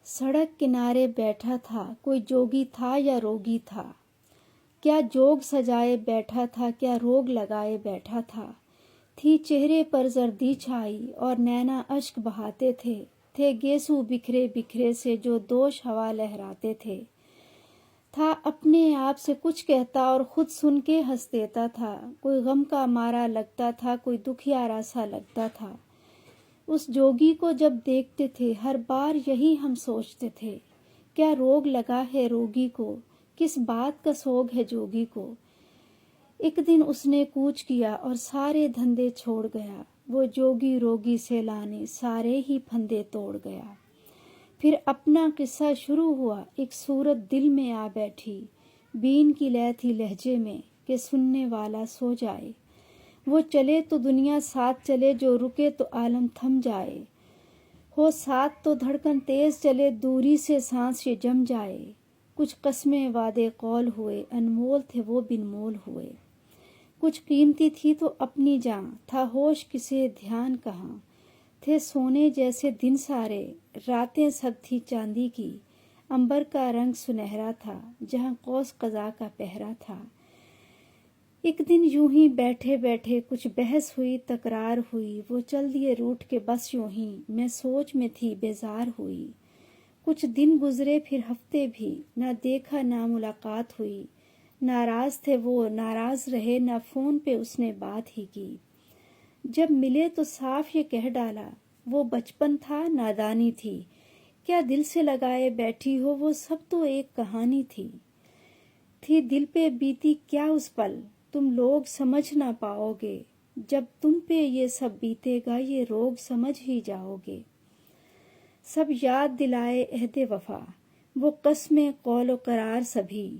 सड़क किनारे बैठा था, कोई जोगी था या रोगी था। क्या जोग सजाए बैठा था, क्या रोग लगाए बैठा था। थी चेहरे पर जर्दी छाई और नैना अश्क बहाते थे गेसू बिखरे बिखरे से जो दोष हवा लहराते थे। था अपने आप से कुछ कहता और खुद सुन के हंस देता था। कोई गम का मारा लगता था, कोई दुखियारा सा लगता था। उस जोगी को जब देखते थे हर बार यही हम सोचते थे, क्या रोग लगा है रोगी को, किस बात का सोग है जोगी को। एक दिन उसने कूच किया और सारे धंधे छोड़ गया। वो जोगी रोगी से लाने सारे ही फंदे तोड़ गया। फिर अपना किस्सा शुरू हुआ, एक सूरत दिल में आ बैठी। बीन की लय थी लहजे में कि सुनने वाला सो जाए। वो चले तो दुनिया साथ चले, जो रुके तो आलम थम जाए। हो साथ तो धड़कन तेज चले, दूरी से सांस ये जम जाए। कुछ कस्में वादे कौल हुए, अनमोल थे वो बिनमोल हुए। कुछ कीमती थी तो अपनी जान, था होश किसे ध्यान कहाँ। थे सोने जैसे दिन सारे, रातें सब थी चांदी की। अंबर का रंग सुनहरा था, जहाँ कौस कज़ा का पहरा था। एक दिन यूं ही बैठे बैठे कुछ बहस हुई, तकरार हुई। वो चल दिए रूठ के बस यूं ही, मैं सोच में थी बेजार हुई। कुछ दिन गुजरे फिर हफ्ते भी, ना देखा ना मुलाकात हुई। नाराज थे वो नाराज रहे, ना फोन पे उसने बात ही की। जब मिले तो साफ ये कह डाला, वो बचपन था नादानी थी। क्या दिल से लगाए बैठी हो, वो सब तो एक कहानी थी दिल पे बीती क्या उस पल, तुम लोग समझ ना पाओगे। जब तुम पे ये सब बीतेगा, ये रोग समझ ही जाओगे। सब याद दिलाए अहदे वफा, वो कस्में कौल करार सभी।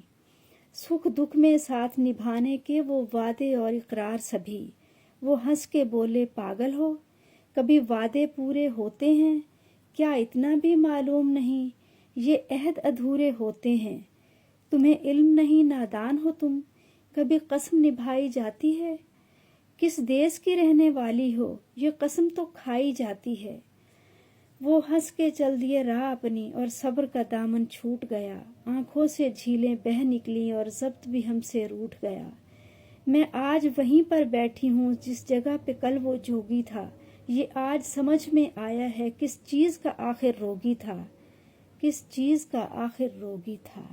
सुख दुख में साथ निभाने के वो वादे और इकरार सभी। वो हंस के बोले पागल हो, कभी वादे पूरे होते हैं। क्या इतना भी मालूम नहीं, ये अहद अधूरे होते हैं। तुम्हें इल्म नहीं, नादान हो तुम, कभी कसम निभाई जाती है। किस देश की रहने वाली हो, ये कसम तो खाई जाती है। वो हंस के चल दिए राह अपनी और सब्र का दामन छूट गया। आंखों से झीलें बह निकली और ज़ब्त भी हमसे रूठ गया। मैं आज वहीं पर बैठी हूँ जिस जगह पे कल वो जोगी था। ये आज समझ में आया है किस चीज़ का आखिर रोगी था, किस चीज़ का आखिर रोगी था।